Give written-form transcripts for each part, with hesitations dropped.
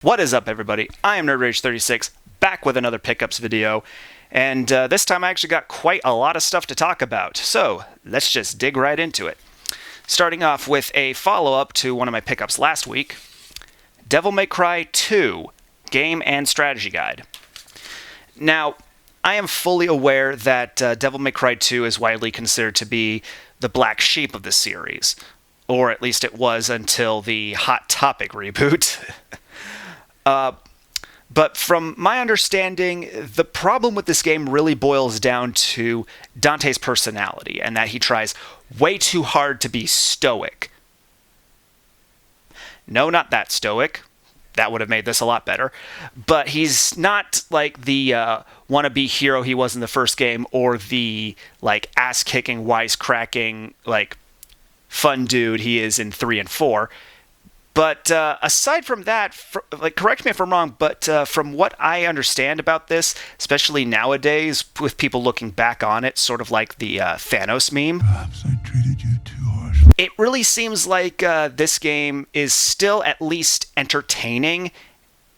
What is up, everybody? I am NerdRage36, back with another pickups video, and this time I actually got quite a lot of stuff to talk about, so let's just dig right into it. Starting off with a follow-up to one of my pickups last week, Devil May Cry 2 Game and Strategy Guide. Now, I am fully aware that Devil May Cry 2 is widely considered to be the black sheep of the series, or at least it was until the Hot Topic reboot. But from my understanding, the problem with this game really boils down to Dante's personality, and that he tries way too hard to be stoic. No, not that stoic. That would have made this a lot better. But he's not like the wannabe hero he was in the first game, or the like ass-kicking, wisecracking, like fun dude he is in 3 and 4. But aside from that, correct me if I'm wrong, but from what I understand about this, especially nowadays, with people looking back on it, sort of like the Thanos meme, perhaps I treated you too harshly. It really seems like this game is still at least entertaining,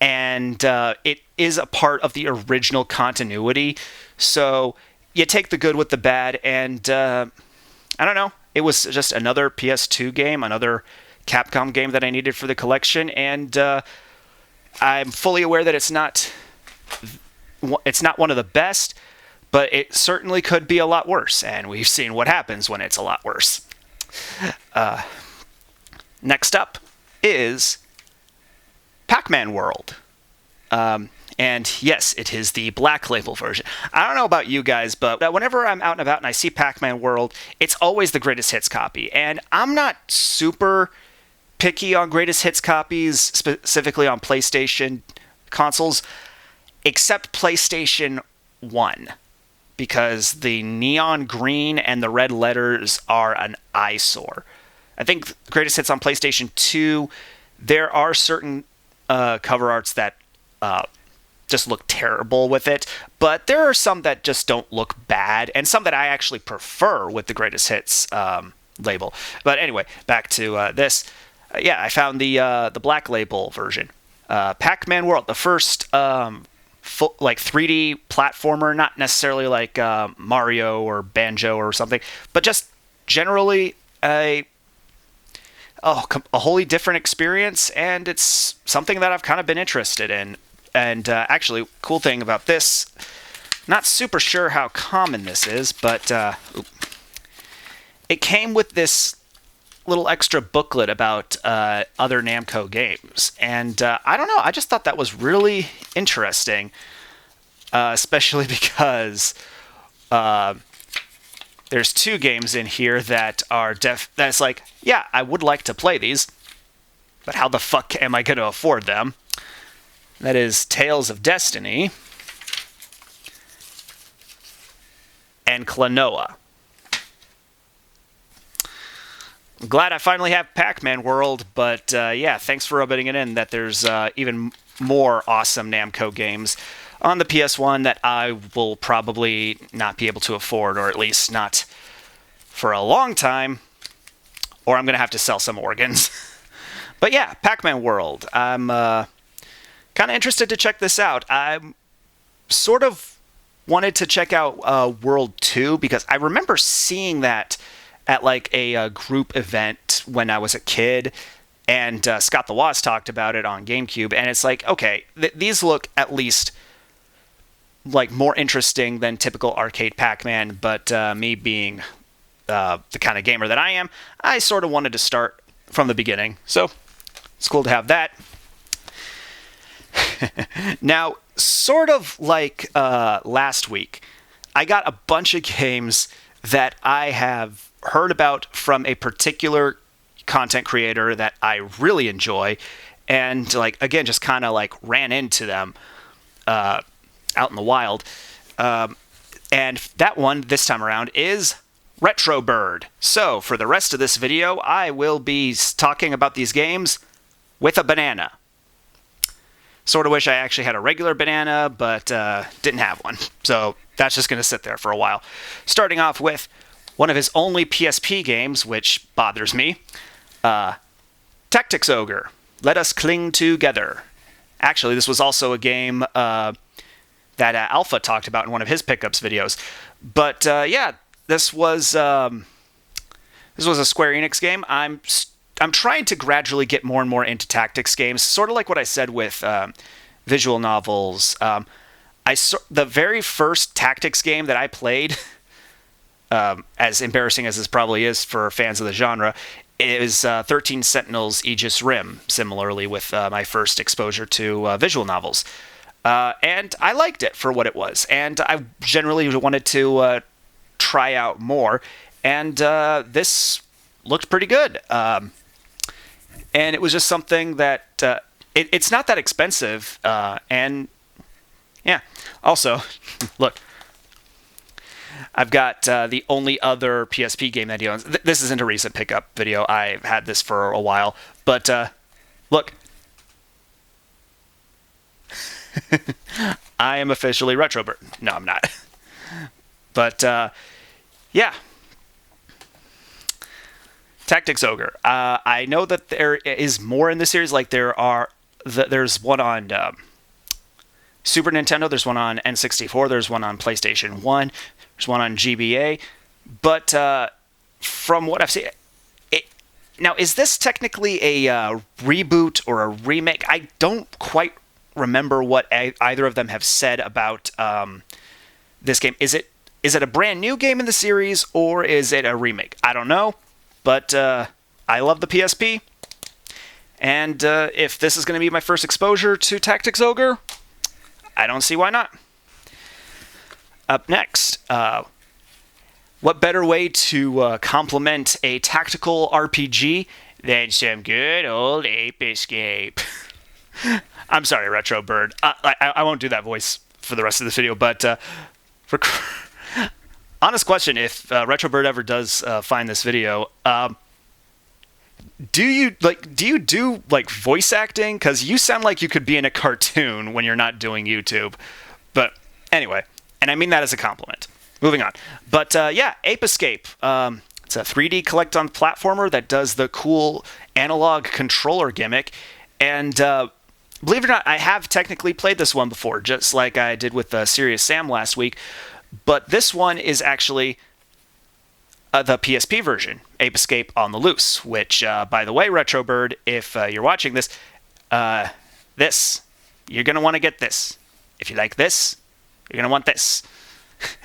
and it is a part of the original continuity. So you take the good with the bad, and I don't know, it was just another PS2 game, another Capcom game that I needed for the collection, and I'm fully aware that it's not one of the best, but it certainly could be a lot worse, and we've seen what happens when it's a lot worse. Next up is Pac-Man World. And yes, it is the Black Label version. I don't know about you guys, but whenever I'm out and about and I see Pac-Man World, it's always the greatest hits copy, and I'm not super picky on greatest hits copies, specifically on PlayStation consoles, except PlayStation 1, because the neon green and the red letters are an eyesore. I think greatest hits on PlayStation 2, there are certain cover arts that just look terrible with it, but there are some that just don't look bad, and some that I actually prefer with the greatest hits label. But anyway, back to this. I found the Black Label version. Pac-Man World, the first full, like 3D platformer, not necessarily like Mario or Banjo or something, but just generally a wholly different experience, and it's something that I've kind of been interested in. And actually, cool thing about this, not super sure how common this is, but it came with this little extra booklet about other Namco games, and I don't know, I just thought that was really interesting, especially because there's 2 games in here that are that's like, yeah, I would like to play these, but how the fuck am I going to afford them? That is Tales of Destiny and Klonoa. I'm glad I finally have Pac-Man World, but yeah, thanks for rubbing it in that there's even more awesome Namco games on the PS1 that I will probably not be able to afford, or at least not for a long time, or I'm going to have to sell some organs. But yeah, Pac-Man World. I'm kind of interested to check this out. I sort of wanted to check out World 2, because I remember seeing that at like a group event when I was a kid, and Scott the Woz talked about it on GameCube, and it's like, okay, these look at least like more interesting than typical arcade Pac-Man, but me being the kind of gamer that I am, I sort of wanted to start from the beginning, so it's cool to have that. Now, sort of like last week, I got a bunch of games that I have heard about from a particular content creator that I really enjoy, and like, again, just kind of like ran into them out in the wild. And that one this time around is Retro Bird. So for the rest of this video, I will be talking about these games with a banana. Sort of wish I actually had a regular banana, but didn't have one. So that's just going to sit there for a while. Starting off with one of his only PSP games, which bothers me. Tactics Ogre, Let Us Cling Together. Actually, this was also a game that Alpha talked about in one of his pickups videos. But yeah, this was a Square Enix game. I'm trying to gradually get more and more into tactics games, sort of like what I said with visual novels. The very first tactics game that I played, as embarrassing as this probably is for fans of the genre, is 13 Sentinels Aegis Rim, similarly with my first exposure to visual novels. And I liked it for what it was, and I generally wanted to try out more, and this looked pretty good. And it was just something that it's not that expensive, and yeah. Also, look, I've got the only other PSP game that he owns. This isn't a recent pickup video. I've had this for a while. But, look. I am officially Retrobird. No, I'm not. But, yeah. Tactics Ogre. I know that there is more in the series. Like, there's one on Super Nintendo, there's one on N64, there's one on PlayStation 1, there's one on GBA, but from what I've seen, now, is this technically a reboot or a remake? I don't quite remember what either of them have said about this game. Is it a brand new game in the series, or is it a remake? I don't know, but I love the PSP, and if this is going to be my first exposure to Tactics Ogre, I don't see why not. Up next, what better way to complement a tactical RPG than some good old Ape Escape? I'm sorry, Retrobird. I won't do that voice for the rest of this video, but honest question, if Retrobird ever does find this video, do you do voice acting? Because you sound like you could be in a cartoon when you're not doing YouTube. But anyway, and I mean that as a compliment. Moving on. But yeah, Ape Escape. It's a 3D collect-on platformer that does the cool analog controller gimmick. And believe it or not, I have technically played this one before, just like I did with Serious Sam last week. But this one is actually the PSP version, Ape Escape on the Loose, which, by the way, Retrobird, if you're watching this, you're going to want to get this. If you like this, you're going to want this.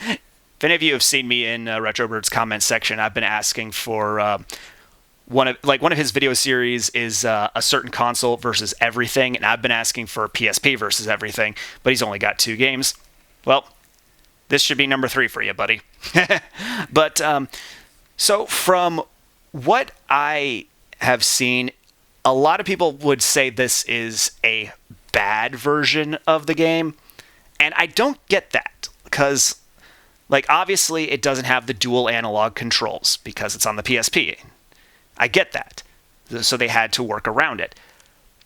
If any of you have seen me in Retrobird's comments section, I've been asking for one of his video series is a certain console versus everything, and I've been asking for PSP versus everything, but he's only got 2 games. Well, this should be number 3 for you, buddy. But so from what I have seen, a lot of people would say this is a bad version of the game, and I don't get that, because obviously it doesn't have the dual analog controls because it's on the PSP. I get that. So they had to work around it.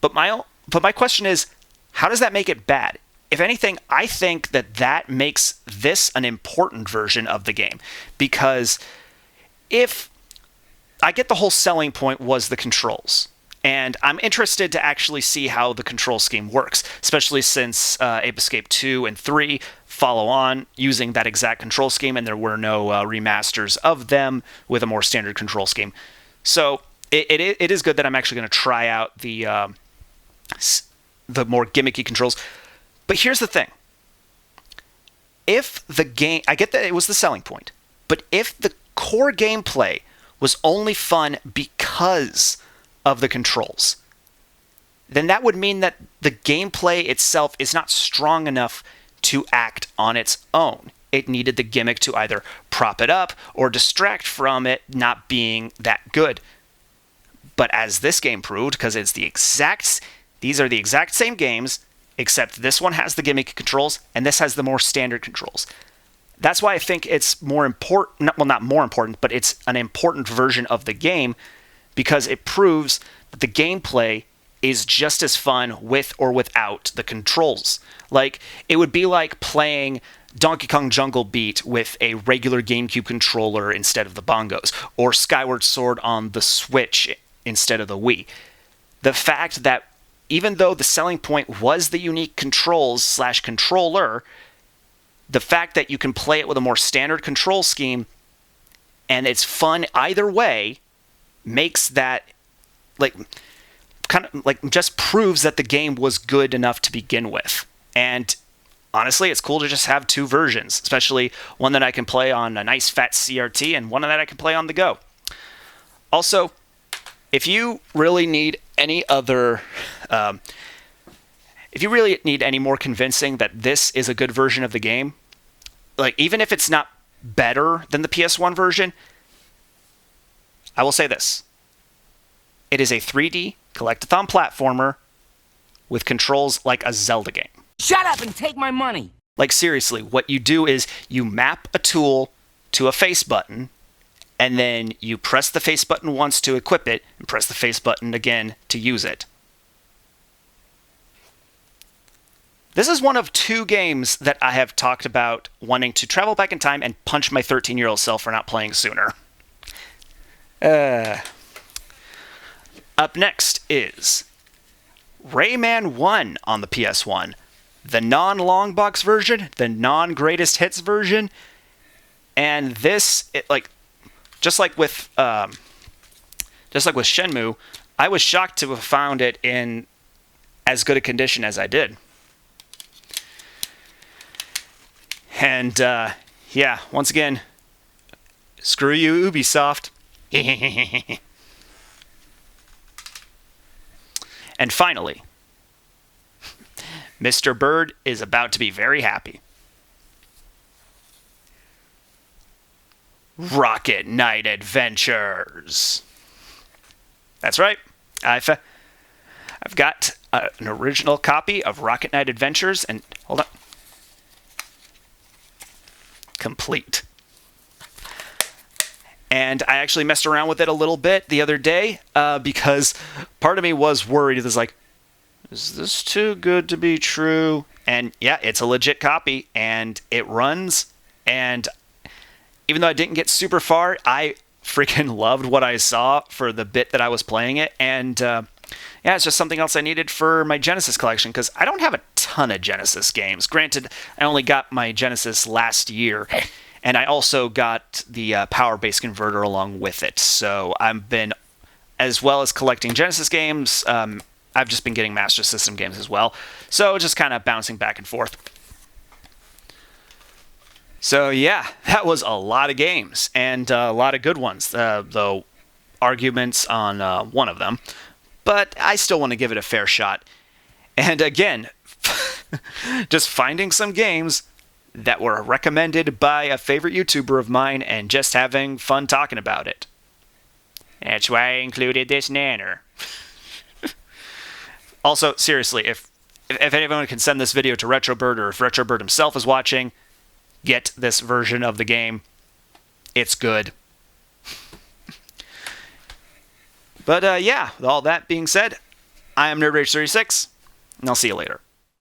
But my question is, how does that make it bad? If anything, I think that makes this an important version of the game, because if I get the whole selling point was the controls, and I'm interested to actually see how the control scheme works, especially since Ape Escape 2 and 3 follow on using that exact control scheme, and there were no remasters of them with a more standard control scheme. So it is good that I'm actually going to try out the more gimmicky controls. But here's the thing. If the game... I get that it was the selling point, but if the core gameplay was only fun because of the controls, then that would mean that the gameplay itself is not strong enough to act on its own. It needed the gimmick to either prop it up or distract from it not being that good. But as this game proved, because these are the exact same games, except this one has the gimmick controls and this has the more standard controls. That's why I think it's more important, well, not more important, but it's an important version of the game, because it proves that the gameplay is just as fun with or without the controls. It would be like playing Donkey Kong Jungle Beat with a regular GameCube controller instead of the bongos, or Skyward Sword on the Switch instead of the Wii. The fact that even though the selling point was the unique controls/controller, the fact that you can play it with a more standard control scheme and it's fun either way makes that kind of just proves that the game was good enough to begin with. And honestly, it's cool to just have two versions, especially one that I can play on a nice fat CRT and one that I can play on the go. Also, if you really need any other, if you really need any more convincing that this is a good version of the game, even if it's not better than the PS1 version, I will say this. It is a 3D collectathon platformer with controls like a Zelda game. Shut up and take my money! Seriously, what you do is you map a tool to a face button, and then you press the face button once to equip it, and press the face button again to use it. This is one of two games that I have talked about wanting to travel back in time and punch my 13-year-old self for not playing sooner. Up next is Rayman 1 on the PS1. The non-long box version, the non-greatest hits version, and this, just like with Shenmue, I was shocked to have found it in as good a condition as I did. And yeah, once again, screw you, Ubisoft. And finally, Mr. Bird is about to be very happy. Rocket Knight Adventures. That's right. I've got an original copy of Rocket Knight Adventures, and hold on. Complete. And I actually messed around with it a little bit the other day because part of me was worried. It was like, is this too good to be true? And yeah, it's a legit copy, and it runs. And even though I didn't get super far, I freaking loved what I saw for the bit that I was playing it. And yeah, it's just something else I needed for my Genesis collection, because I don't have a ton of Genesis games. Granted, I only got my Genesis last year, and I also got the power base converter along with it. So I've been, as well as collecting Genesis games, I've just been getting Master System games as well. So just kind of bouncing back and forth. So yeah, that was a lot of games, and a lot of good ones, though arguments on one of them. But I still want to give it a fair shot. And again, just finding some games that were recommended by a favorite YouTuber of mine and just having fun talking about it. That's why I included this nanner. Also, seriously, if anyone can send this video to Retrobird, or if Retrobird himself is watching, get this version of the game. It's good. But yeah, with all that being said, I am NerdRage36, and I'll see you later.